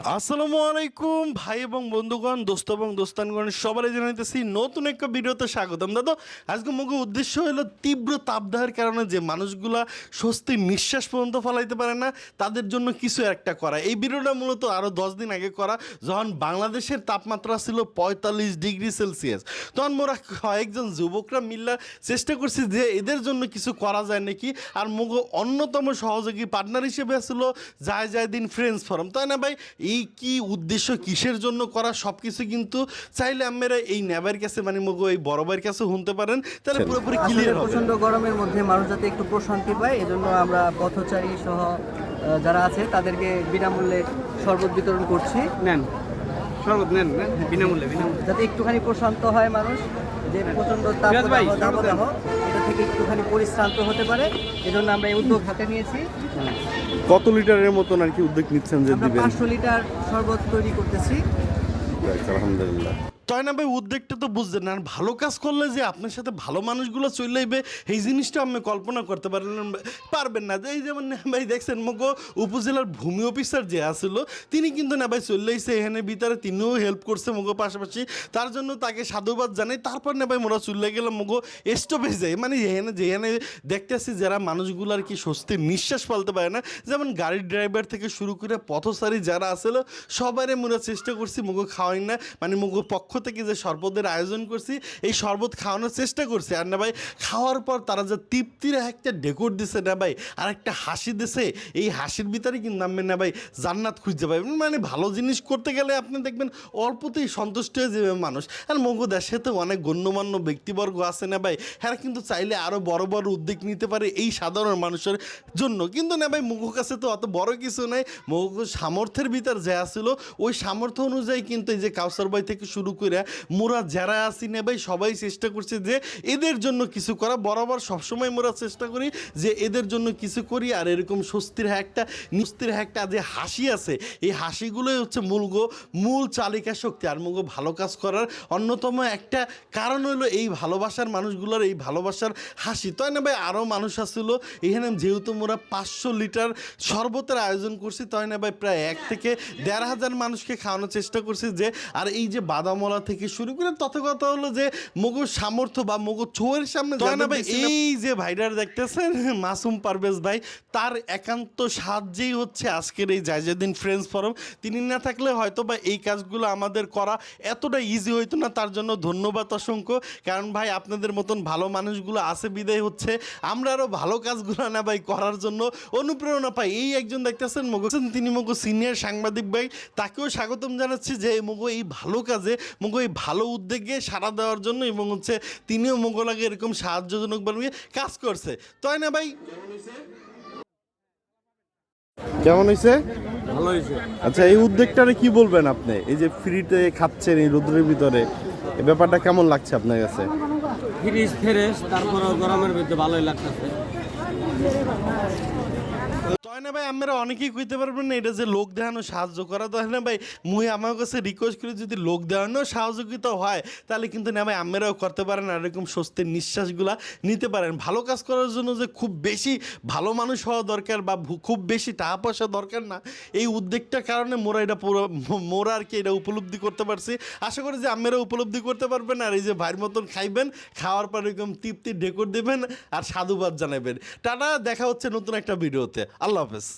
আসসালামু আলাইকুম ভাই এবং বন্ধুগণ, দোস্ত এবং দোস্তানগণ, সবাই জানাইতেছি নতুন একটা ভিডিওতে স্বাগতম। দাদা, আজকে মুখে উদ্দেশ্য হলো তীব্র তাপদাহের কারণে যে মানুষগুলা স্বস্তির নিঃশ্বাস পর্যন্ত ফেলাইতে পারে না, তাদের জন্য কিছু একটা করা। এই ভিডিওটা মূলত আরও 10 দিন আগে করা, যখন বাংলাদেশের তাপমাত্রা ছিল 45 ডিগ্রি সেলসিয়াস। তখন মোরা কয়েকজন যুবকরা মিল্লা চেষ্টা করছি যে এদের জন্য কিছু করা যায় নাকি। আর মুখ অন্যতম সহযোগী পার্টনার হিসেবে আসলো দিন ফ্রেন্ডস ফোরাম, তাই না ভাই? এই কি উদ্দেশ্য, কিসের জন্য করা, সব কিছু কিন্তু চাইলে আপনারা এই নেবার কাছে মানে মগো এই বড় ভাইয়ের কাছে শুনতে পারেন, তাহলে পুরোপুরি ক্লিয়ার হবে। প্রচন্ড গরমের মধ্যে মানুষ যাতে একটু প্রশান্তি পায়, এজন্য আমরা পথচারী সহ যারা আছে তাদেরকে বিনামূল্যে শরবত বিতরণ করছি। নেন শরবত নেন বিনামূল্যে যাতে একটুখানি প্রশান্ত হয় মানুষ, যে প্রচন্ড দাবদাহ এটা থেকে একটুখানি পরিশ্রান্ত হতে পারে, এজন্য আমরা এই উদ্যোগ হাতে নিয়েছি। কত লিটারের মতন আর কি উদ্যোগ নিচ্ছেন যে আমরা দিবেন? 500 লিটার শরবত তৈরি করতেছি। আলহামদুলিল্লাহ। তাই না ভাই, উদ্যোগটা তো বুঝছেন না। আর ভালো কাজ করলে যে আপনার সাথে ভালো মানুষগুলো চলে আইবে, এই জিনিসটা আপনি কল্পনা করতে পারবেন না। যে এই যেমন না ভাই দেখছেন মগো উপজেলার ভূমি অফিসার যে আসলো, তিনি কিন্তু না ভাই চলে আইসে এখানে ভিতরে, তিনিও হেল্প করছে মগো পাশাপাশি, তার জন্য তাকে সাধুবাদ জানাই। তারপর না ভাই মোরা চলে গেলাম মগো স্টপে যাই, মানে যেখানে দেখতেছি যারা মানুষগুলো আর কি স্বস্তির নিঃশ্বাস ফেলতে পারে না, যেমন গাড়ির ড্রাইভার থেকে শুরু করে পথচারী যারা আসলো, সবারই মোরা চেষ্টা করছি মগো খাওয়াই না, মানে মগো পক্ষ থেকে যে শরবতের আয়োজন করছি, এই শরবত খাওয়ানোর চেষ্টা করছি। আর না ভাই খাওয়ার পর তারা যে তৃপ্তির একটা ডেকোর দিছে না ভাই, আর একটা হাসি দিছে, এই হাসির ভিতরে কিন্তু নামবে না ভাই জান্নাত খুঁজতে পারবেন। মানে ভালো জিনিস করতে গেলে আপনি দেখবেন অল্পতেই সন্তুষ্ট হয়ে যাবে মানুষ। আর মগো দেশে তো অনেক গণ্যমান্য ব্যক্তিবর্গ আছে না ভাই, হ্যাঁ কিন্তু চাইলে আরও বড় বড় উদ্যোগ নিতে পারে এই সাধারণ মানুষের জন্য। কিন্তু না ভাই মুগো কাছে তো অত বড় কিছু নাই, মুগো সামর্থ্যের ভিতর যে আসলো ওই সামর্থ্য অনুযায়ী কিন্তু এই যে কাউসার ভাই থেকে শুরু করে মোরা যারা আসি না ভাই সবাই চেষ্টা করছে যে এদের জন্য কিছু করা। বরাবর সবসময় মোরা চেষ্টা করি যে এদের জন্য কিছু করি। আর এরকম স্বস্তির একটা যে হাসি আছে, এই হাসিগুলোই হচ্ছে মূল চালিকা শক্তি। আর মুগো ভালো কাজ করার অন্যতম একটা কারণ হলো এই ভালোবাসার মানুষগুলোর এই ভালোবাসার হাসি, তাই না ভাই? আরও মানুষ আসলো এখানে, যেহেতু মোরা 500 লিটার শরবতের আয়োজন করছি, তাই না ভাই প্রায় 1 থেকে 1,500 মানুষকে খাওয়ানোর চেষ্টা করছি। যে আর এই যে বাদামওয়ালা থেকে শুরু করে তত কথা হলো যে মগো সামর্থ্য বা মগো চোয়ের সামনে, তাই না ভাই? এই যে ভাইডার দেখতেছেন মাসুম পারভেজ ভাই, তার একান্ত সাহায্যেই হচ্ছে আজকের এই জায়জাদিন ফ্রেন্ডস ফোরাম। তিনি না থাকলে হয়তো বা এই কাজগুলো আমাদের করা এতটা ইজি হইতো না। তার জন্য ধন্যবাদ অসংখ্য। কারণ ভাই আপনাদের মতন ভালো মানুষগুলো আছে বিদায় হচ্ছে আমরা আরও ভালো কাজগুলো না ভাই করার জন্য অনুপ্রেরণা পাই। এই একজন দেখতেছেন মগো, তিনি মগো সিনিয়র সাংবাদিক ভাই, তাকেও স্বাগতম জানাচ্ছি যে মগো এই ভালো কাজে, মগো এই ভালো উদ্যোগে সাড়া দেওয়ার জন্য, এবং হচ্ছে তিনিও মঙ্গলাকে এরকম সাহায্যজনকভাবে কাজ করছে, তাই না ভাই? কেমন হয়েছে? ভালো হয়েছে। আচ্ছা, এই উদ্যোগটারে কি বলবেন আপনি? এই যে ফ্রিতে খাচ্ছেন এই রোদ্রের ভিতরে, এই ব্যাপারটা কেমন লাগছে আপনার কাছে? ফ্রেশ, তারপরে গরমের ভিতরে ভালোই লাগতেছে। তাই না ভাই, আমরা অনেকেই কইতে পারবেন না এটা যে লোক দেখানো সাহায্য করা, তাই না ভাই? মুই আমার কাছে রিকোয়েস্ট করি যদি লোক দেখানো সহযোগিতা হয় তাহলে কিন্তু না ভাই আমরাও করতে পারেন, আর এরকম স্বস্তির নিঃশ্বাসগুলা নিতে পারেন। ভালো কাজ করার জন্য যে খুব বেশি ভালো মানুষ হওয়া দরকার বা খুব বেশি টাকা পয়সা দরকার না, এই উদ্যোগটার কারণে মোরা আর কি এটা উপলব্ধি করতে পারছি। আশা করি যে আপনারা উপলব্ধি করতে পারবেন, আর এই যে ভাইয়ের মতন খাইবেন, খাওয়ার পর এরকম তৃপ্তির ডেকোর দেবেন আর সাধুবাদ জানাবেন। টাটা, দেখা হচ্ছে নতুন একটা ভিডিওতে। আল্লাহ হাফেজ।